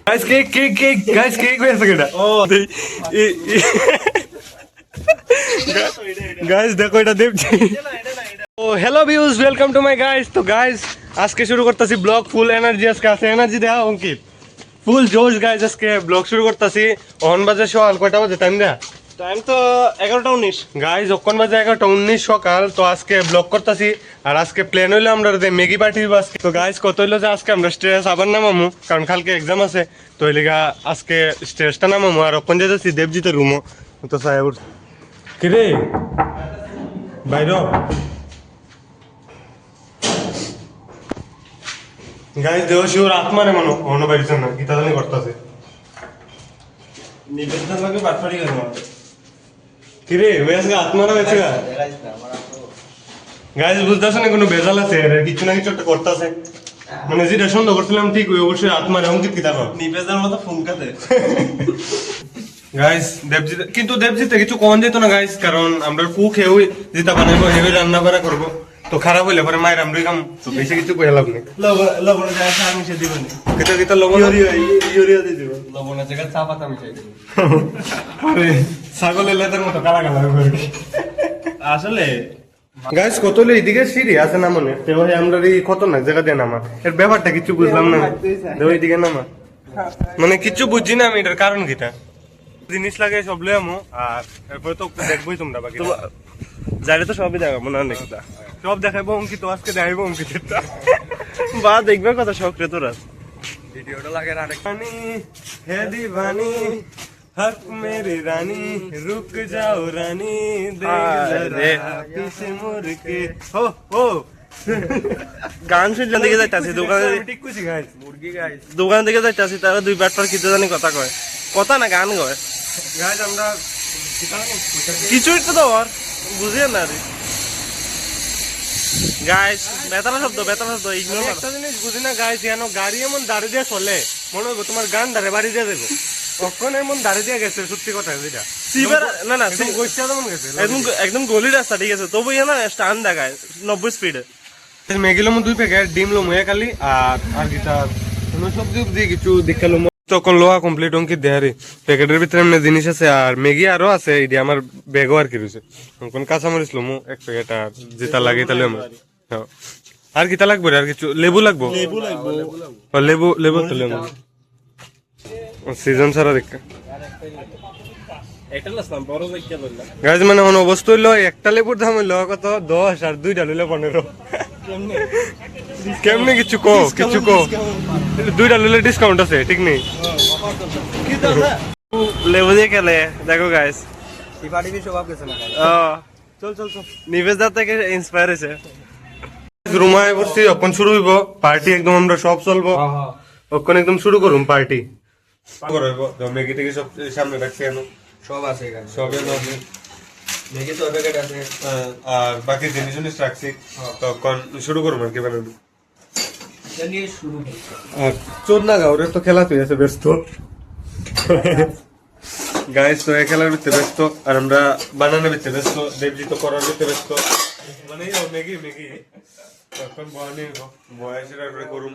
Guys cake guys cake হয়েছে কেটা ও guys দেখো এটা দেবজি। ও hello views, welcome to my guys. তো গাইস আজকে শুরু করতেছি ব্লগ। ফুল এনার্জি আজকে আছে, এনার্জি দেয়া অঙ্কিত, ফুল জোশ গাইস। আজকে ব্লগ শুরু করতেছি। অন বাজে সকাল কয়টা বাজে? টাইম দেয়া টাইম তো 11টা 19 গাইস। অক্ষণ বাজে 11টা 19 সকাল। তো আজকে ব্লগ করতেছি। আর আজকে প্ল্যান হইলো আমরা মেগি পার্টি দিব আজকে। তো গাইস কত হইলো যে আজকে আমরা স্টেজ আবার নামামু, কারণ কালকে এক্সাম আছে। তো এই লিগা আজকে স্টেজটা নামামু। আর অক্ষণ যেতেছি দেবজিতের রুমও। তো সাহেব কিরে বাইর গাইস দেহ শিওর আত্মারে মনো অন্য বাইরেছে না গীতা জানি করতেছে নিবেদন লাগে বাটপাড়ি গেল কিরে ওই আজকে আত্মারা গেছে গাইস বুঝতেছ না কোনো বেজাল আছে কিছু না কিছু একটা করতেছে। মানে যেটা সন্দেহ করছিলাম ঠিক ওই অবশ্যই আত্মারে অঙ্কিত কি দেখো নিবেদন মতো ফোন কাটে গাইস। দেবজিৎ কিন্তু দেবজিৎ কিছু কম যেত না গাইস, কারণ আমরা কুক হেউ যেটা বানাইবো হেভি রান্না বাড়া করবো। তো খারাপ হইলে পরে মায়ের আমরাই খাম। তো বেশি কিছু কইয়া লাভ নেই। লবণ জায়গা মিশিয়ে দিবেন কেটা কেটা লবণ ইউরিয়া দিয়ে দিবেন। লবণের জায়গায় চা পাতা মিশিয়ে দিবেন। আরে ছাগলের লেদার মতো কালা কালা হবে আসলে গাইস। কত হলো এইদিকে সিঁড়ি আছে না মনে তো ভাই আমরা এই খতরনাক জায়গা দিয়ে নামা। এর ব্যাপারটা কিছু বুঝলাম না। ওইদিকে নামা মানে কিছু বুঝছি না আমি এটার কারণ কিটা। জিনিস লাগে সব লই আমো। আর এরপরে তো দেখবোই তোমরা বাকি যাইলে তো সবই দেখাবো না দেখতা সব দেখাবো। অঙ্কিত আজকে দেখাইবো অঙ্কিতটা বা দেখবে কথা শখ রে তোরা। ভিডিওটা লাগে আরেক পানি হে দিবানি হক মেরি রানী রুক যাও রানী দে পিছে মুরকে হো হো গান শুনতে দিকে যাইতাছি দোকানে ঠিক কইছি গাইস মুরগি গাইস দোকান দিকে যাইতাছি তারা দুই বাটপার কিতে জানি কথা কয় কথা না গান কয় গাইস। আমরা কিছুই তো আর বুঝিয়ে না রে গাইস। বেতারা শব্দ ইগনোর করো। একটা জিনিস বুঝি না গাইস, জানো গাড়ি এমন দাঁড়ি দিয়ে চলে মনে হবে তোমার গান দাঁড়ে বাড়ি দিয়ে দেবো। কখন এমন দাঁড়িয়ে দিয়ে গেছে সত্যি কথা যেটা সিবার না না গৈছা তেমন গেছে একদম গলি রাস্তা ঠিক আছে। তবু না স্টান দেখায় 90 স্পিডে। ম্যাগি লমু 2 প্যাকেট, ডিম লমু এক আলি আর গিটার সবজি দিয়ে কিছু দেখালো। তখন লোহা কমপ্লিট অঙ্কিত দেহারি প্যাকেটের ভিতরে এমনি জিনিস আছে। আর ম্যাগি আরো আছে, এটি আমার ব্যাগও আর কি রয়েছে। তখন কাঁচামরিচ লমু 1 প্যাকেট। আর যেটা লাগে তাহলে আর কিতা লাগবে আর কিছু লেবু লাগবো লেবু তো লেবু সিজন ছাড়া দেখা গাছ মানে কোনো অবস্থা হইলো একটা লেবুর দাম হইলো কত 10 আর 2টা লইলো 15। কেমনে কিছু কো 2টা লইলে ডিসকাউন্ট আছে ঠিক নেই। লেবু দিয়ে খেলে দেখো গাইস চল নিবেশ দা থেকে ইন্সপায়ার হয়েছে। রুমায় বসছি যখন শুরু হইব পার্টি একদম আমরা সব চলবো তখন একদম শুরু করুম পার্টি ম্যাগি থেকে সব সামনে রাখছি সব আছে সবই আছে ম্যাগি তো প্যাকেট আছে আর বাকি জিনিস রাখছি তখন শুরু করুম আর কি বানাবো। আর চোদ না গাও রে তো খেলা তুই আছে ব্যস্ত গাইস। তো এই খেলার ভিতরে ব্যস্ত আর আমরা বানানোর ভিতরে ব্যস্ত। দেবজি তো করার ভিতরে ব্যস্ত মানে ম্যাগি তখন বয়সের করুম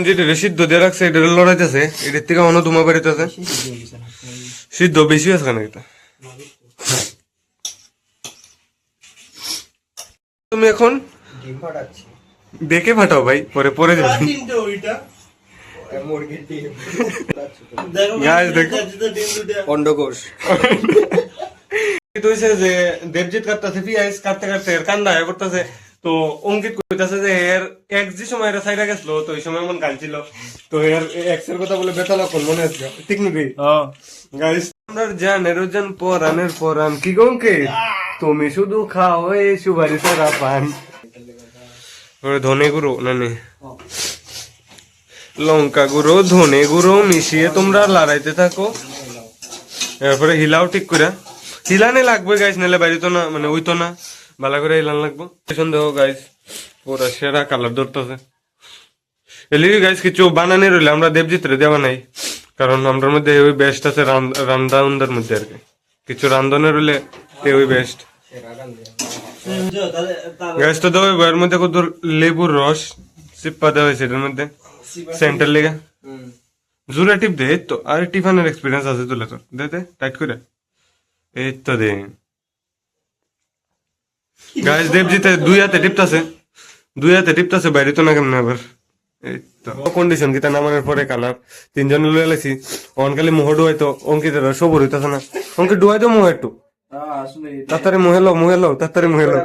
যেটা সিদ্ধ দিয়ে রাখছে এটা লড়াইতেছে। এটার থেকে অন্য তোমার বাড়িতে আছে সিদ্ধ বেশি আছে কেন এটা তুমি এখন দেখে ফাটাও ভাই পরে যাবে যে দেবজিৎ কাটতেছে পিঁয়াজ কাটতে কান্দা হয়ে পড়তেছে। তো অঙ্কিত কইতাছে যে এর এক যে সময় এর সাইডে গেছিল তো ওই সময় এমন গান ছিল। তো এর এক্সের কথা বলে বেতা লক্ষণ মনে আছে ঠিক নাকি গাইস। আমরা জান পরান কি গঙ্কে তুমি শুধু খাও এই সুবারি সারা পান ধনে গুঁড়ো নানি লঙ্কা গুঁড়ো ধনে গুঁড়ো মিশিয়ে তোমরা লড়াইতে থাকো। এরপরে হিলাও ঠিক করে হিলানে লাগবে গাইস, নাহলে বাইরে তো না মানে ওই তো না ভালো করে হিলান লাগবো। সন্দেহ গাইস পুরা সেরা কালার ধরতেছে এলিগে গাইস। কিছু বানানি রইলে আমরা দেবজিৎ রে দেওয়া নাই, কারণ আমরার মধ্যে ওই বেস্ট আছে রান্দার মধ্যে আর কি। কিছু রান্ধনে রইলে ওই বেস্ট গাইস। তো দেবো এর মধ্যে কত লেবুর রস চিপ্পা দেওয়া হয়েছে এটার মধ্যে সেন্টার লেগে জোরে টিপ দে, এই তো আর টিফানের এক্সপিরিয়েন্স আছে তুলে তোর, দে দে টাইট করে, এই তো দে গাইস। দেবজিতে দুই হাতে টিপতাছে বাইরে তো না কেমন আবার, এই তো কন্ডিশন কিতা নামানোর পরে কালার তিনজন লয়ে লাইছি। অনকালি মুহ ডুয়াই তো অঙ্কিতের সবর হইতাছে না, অঙ্কিত ডুয়াই তো মুহ একটু তাড়াতাড়ি মুহে লও তাড়াতাড়ি মুহে লও।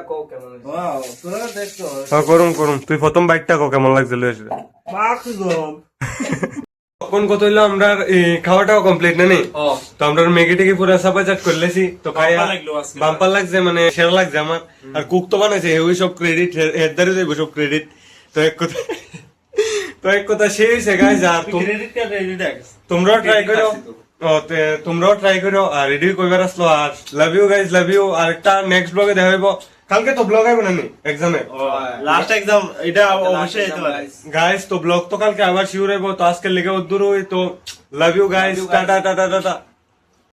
হ্যাঁ করুম তুই প্রথম বাইকটা কো কেমন লাগছে লয়ে আসবে। কোন কত হইলো আমরা খাওয়াটাও কমপ্লিট না নেই তো আমরা ম্যাগি টেগি পুরো সাপা চাট করে লেছি তো খাইয়া বাম্পার লাগছে, মানে সেরা লাগছে আমার। আর কুক তো বানাইছে ওই সব ক্রেডিট হেদারে যাইব সব ক্রেডিট। তো এক কথা সেই হইছে গাইস। আর তোমরাও ট্রাই করো আর রেডি কইবার আসলো। আর love you guys, love you. আর একটা নেক্সট ব্লগে দেখা হইব। কালকে তো ব্লগ আইব না নি এক্সামে, লাস্ট এক্সাম এটা অবশ্যই হইতে পারে গাইস। তো ব্লগ তো কালকে আবার শিওর হইব। তো আজকে লেগে দূর হই। তো love you guys, tata tata tata.